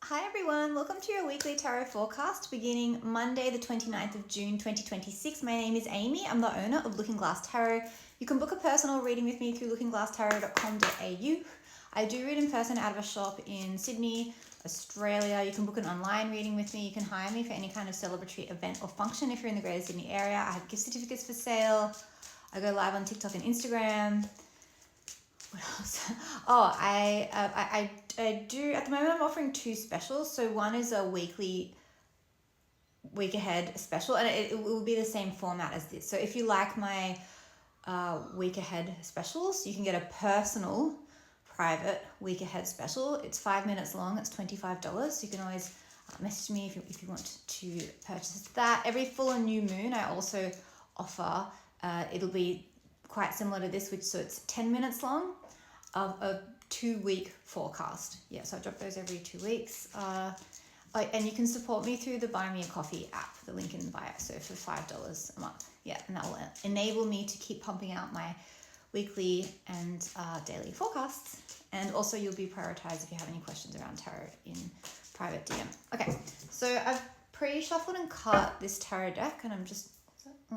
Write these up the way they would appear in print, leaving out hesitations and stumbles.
Hi everyone, welcome to your weekly tarot forecast beginning Monday the 29th of June 2026. My name is Amy, I'm the owner of Looking Glass Tarot. You can book a personal reading with me through lookingglasstarot.com.au. I do read in person out of a shop in Sydney, Australia. You can book an online reading with me. You can hire me for any kind of celebratory event or function if you're in the Greater Sydney area. I have gift certificates for sale. I go live on TikTok and Instagram. What else? Oh, I do, at the moment I'm offering two specials. So one is a week ahead special, and it will be the same format as this. So if you like my week ahead specials, you can get a personal private week ahead special. It's 5 minutes long, it's $25. So you can always message me if you want to purchase that. Every full and new moon I also offer, it'll be quite similar to this, so it's 10 minutes long of a 2-week forecast. Yeah, so I drop those every 2 weeks. And you can support me through the Buy Me a Coffee app, the link in the bio, so for $5 a month. Yeah, and that will enable me to keep pumping out my weekly and daily forecasts. And also you'll be prioritized if you have any questions around tarot in private DM. Okay, so I've pre-shuffled and cut this tarot deck, and I'm just,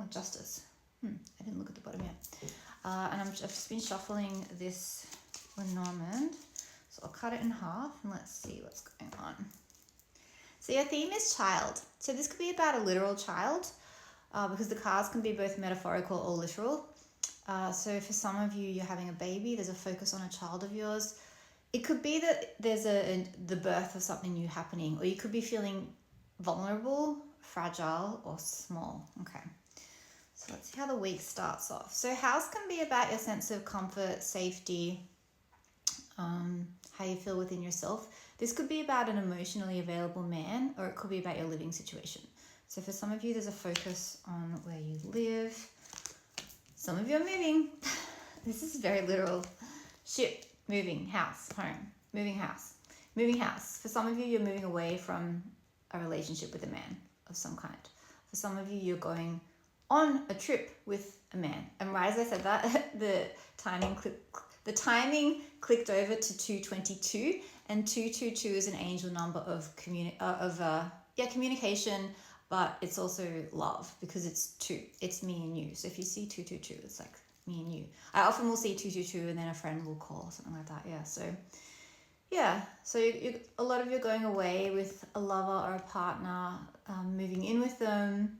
Justice. I didn't look at the bottom yet. And I've just been shuffling this Lenormand. So I'll cut it in half and let's see what's going on. So your theme is child. So this could be about a literal child because the cards can be both metaphorical or literal. So for some of you, you're having a baby, there's a focus on a child of yours. It could be that there's the birth of something new happening, or you could be feeling vulnerable, fragile, or small. Okay. So let's see how the week starts off. So house can be about your sense of comfort, safety, how you feel within yourself. This could be about an emotionally available man, or it could be about your living situation. So for some of you, there's a focus on where you live. Some of you are moving. This is very literal. Ship, moving, house, home, moving house, moving house. For some of you, you're moving away from a relationship with a man of some kind. For some of you, you're going on a trip with a man. And right as I said that, the timing clicked over to 222, and 222 is an angel number of communication, but it's also love because it's two. It's me and you. So if you see 222, it's like me and you. I often will see 222 and then a friend will call or something like that. Yeah. So yeah. So a lot of you are going away with a lover or a partner, moving in with them.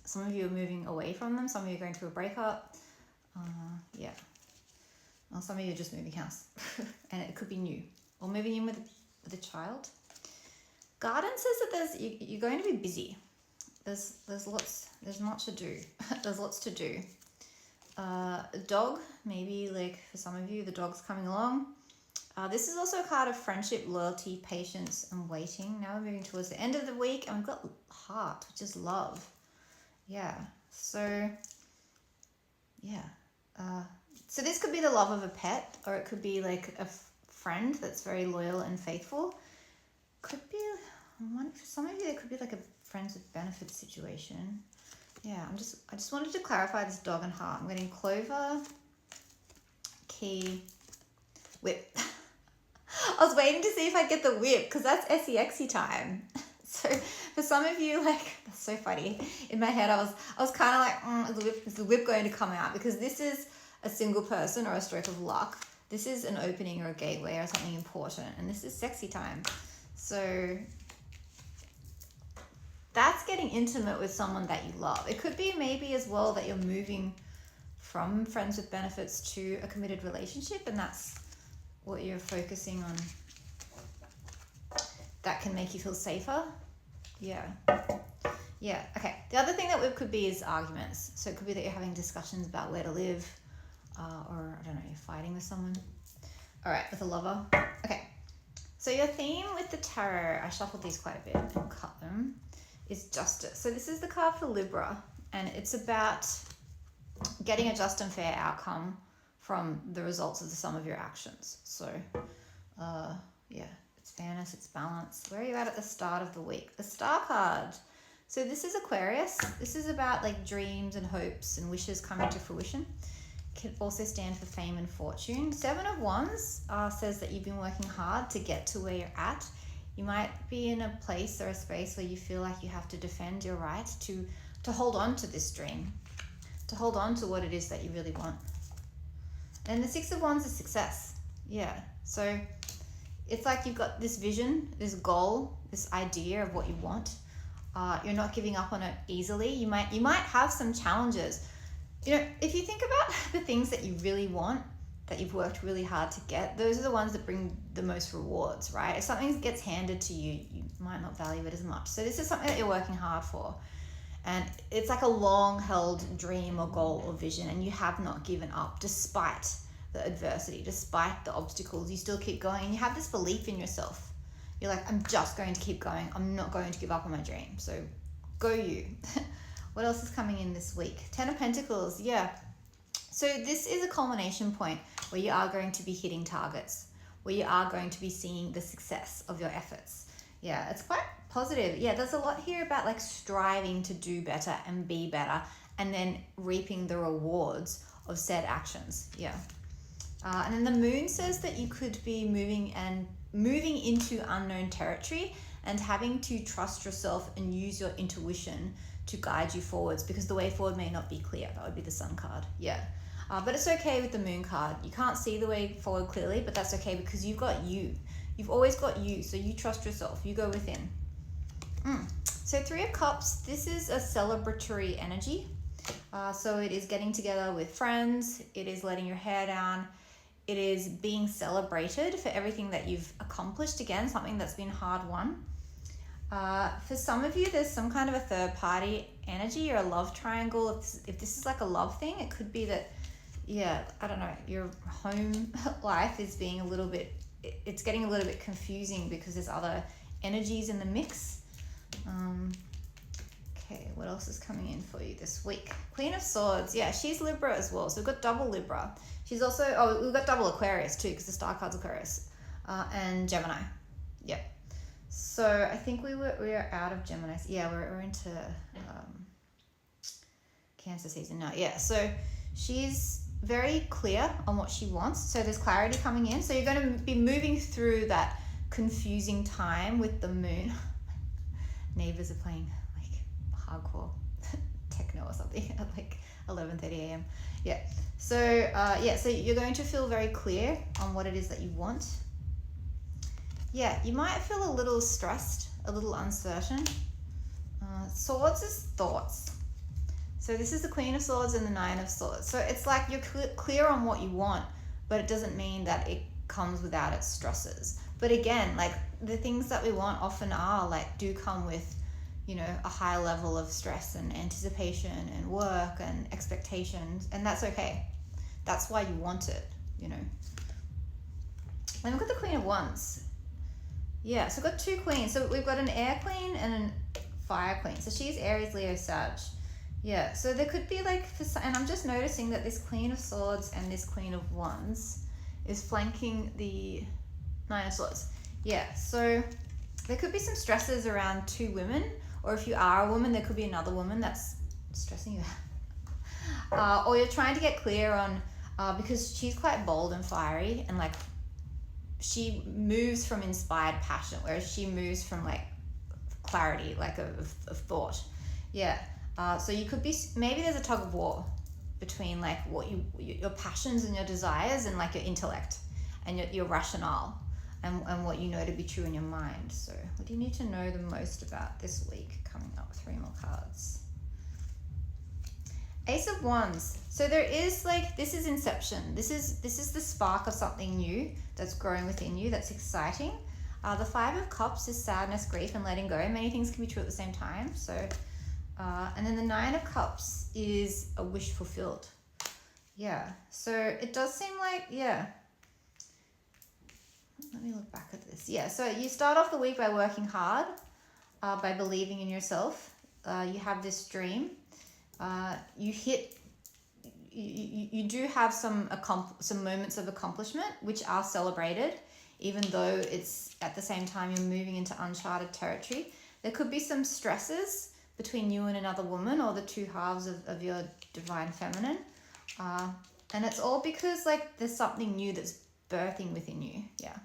Some of you are moving away from them. Some of you are going through a breakup. Yeah. Well, some of you are just moving house. And it could be new. Or moving in with a child. Garden says that you're going to be busy. There's much to do. There's lots to do. A dog, maybe like for some of you, the dog's coming along. This is also a card of friendship, loyalty, patience, and waiting. Now we're moving towards the end of the week, and we've got heart, which is love. Yeah, so, yeah. So this could be the love of a pet, or it could be like a friend that's very loyal and faithful. Could be, for some of you, there could be like a friends with benefits situation. Yeah, I just wanted to clarify this dog and heart. I'm getting clover, key, whip. I was waiting to see if I'd get the whip, because that's SEXy time. So for some of you, like, that's so funny. In my head, I was kind of like, is the whip going to come out? Because this is a single person or a stroke of luck. This is an opening or a gateway or something important. And this is sexy time. So that's getting intimate with someone that you love. It could be maybe as well that you're moving from friends with benefits to a committed relationship, and that's what you're focusing on. That can make you feel safer. Yeah. Yeah, okay. The other thing that it could be is arguments. So it could be that you're having discussions about where to live, or I don't know, you're fighting with someone. All right, with a lover. Okay. So your theme with the tarot, I shuffled these quite a bit and cut them, is justice. So this is the card for Libra, and it's about getting a just and fair outcome from the results of the sum of your actions. So, yeah. Fairness, it's balance. Where are you at the start of the week? The Star card. So this is Aquarius. This is about like dreams and hopes and wishes coming to fruition. Can also stand for fame and fortune. 7 of Wands says that you've been working hard to get to where you're at. You might be in a place or a space where you feel like you have to defend your right to hold on to this dream, to hold on to what it is that you really want. And the Six of Wands is success. Yeah. So it's like you've got this vision, this goal, this idea of what you want. You're not giving up on it easily. You might have some challenges. You know, if you think about the things that you really want, that you've worked really hard to get, those are the ones that bring the most rewards, right? If something gets handed to you, you might not value it as much. So this is something that you're working hard for. And it's like a long-held dream or goal or vision, and you have not given up despite the adversity, despite the obstacles. You still keep going, and you have this belief in yourself. You're like, I'm just going to keep going. I'm not going to give up on my dream. So go you. What else is coming in this week? 10 of Pentacles, yeah. So this is a culmination point where you are going to be hitting targets, where you are going to be seeing the success of your efforts. Yeah, it's quite positive. Yeah, there's a lot here about like striving to do better and be better, and then reaping the rewards of said actions. Yeah. And then the moon says that you could be moving into unknown territory and having to trust yourself and use your intuition to guide you forwards, because the way forward may not be clear. That would be the Sun card. Yeah. But it's okay with the moon card. You can't see the way forward clearly, but that's okay because you've got you. You've always got you, so you trust yourself. You go within. So 3 of Cups, this is a celebratory energy. So it is getting together with friends. It is letting your hair down. It is being celebrated for everything that you've accomplished. Again, something that's been hard won. For some of you, there's some kind of a third party energy or a love triangle. If this is like a love thing, it could be that, yeah, I don't know, your home life is being a little bit, it's getting a little bit confusing because there's other energies in the mix. Okay, what else is coming in for you this week? Queen of Swords, yeah, she's Libra as well. So we've got double Libra. She's also, we've got double Aquarius too, because the star card's Aquarius, and Gemini. Yep. So I think we are out of Gemini. Yeah, we're into Cancer season now. Yeah, so she's very clear on what she wants. So there's clarity coming in. So you're going to be moving through that confusing time with the moon. Neighbors are playing like hardcore techno or something at like 11:30 a.m. Yeah. So so you're going to feel very clear on what it is that you want. Yeah, you might feel a little stressed, a little uncertain. Swords is thoughts. So this is the Queen of Swords and the Nine of Swords. So it's like you're clear on what you want, but it doesn't mean that it comes without its stresses. But again, like the things that we want often do come with, you know, a high level of stress and anticipation and work and expectations, and that's okay. That's why you want it, you know. Then we've got the Queen of Wands. Yeah, so we've got 2 queens. So we've got an air queen and a fire queen. So she's Aries, Leo, Sag. Yeah, so there could be like, and I'm just noticing that this Queen of Swords and this Queen of Wands is flanking the Nine of Swords. Yeah, so there could be some stresses around 2 women, or if you are a woman, there could be another woman that's stressing you out. Or you're trying to get clear on, because she's quite bold and fiery, and like she moves from inspired passion, whereas she moves from like clarity, like of thought. Yeah. So you could be, maybe there's a tug of war between like what your passions and your desires and like your intellect and your rationale and what you know to be true in your mind. So what do you need to know the most about this week? Coming up with 3 more cards. Ace of Wands. So there is like, this is inception. This is the spark of something new that's growing within you. That's exciting. The 5 of Cups is sadness, grief, and letting go. Many things can be true at the same time. So, and then the 9 of Cups is a wish fulfilled. Yeah. So it does seem like, yeah. Let me look back at this. Yeah. So you start off the week by working hard, by believing in yourself. You have this dream. You do have some moments of accomplishment which are celebrated, even though it's at the same time you're moving into uncharted territory. There could be some stresses between you and another woman, or the 2 halves of your divine feminine, and it's all because like there's something new that's birthing within you. Yeah.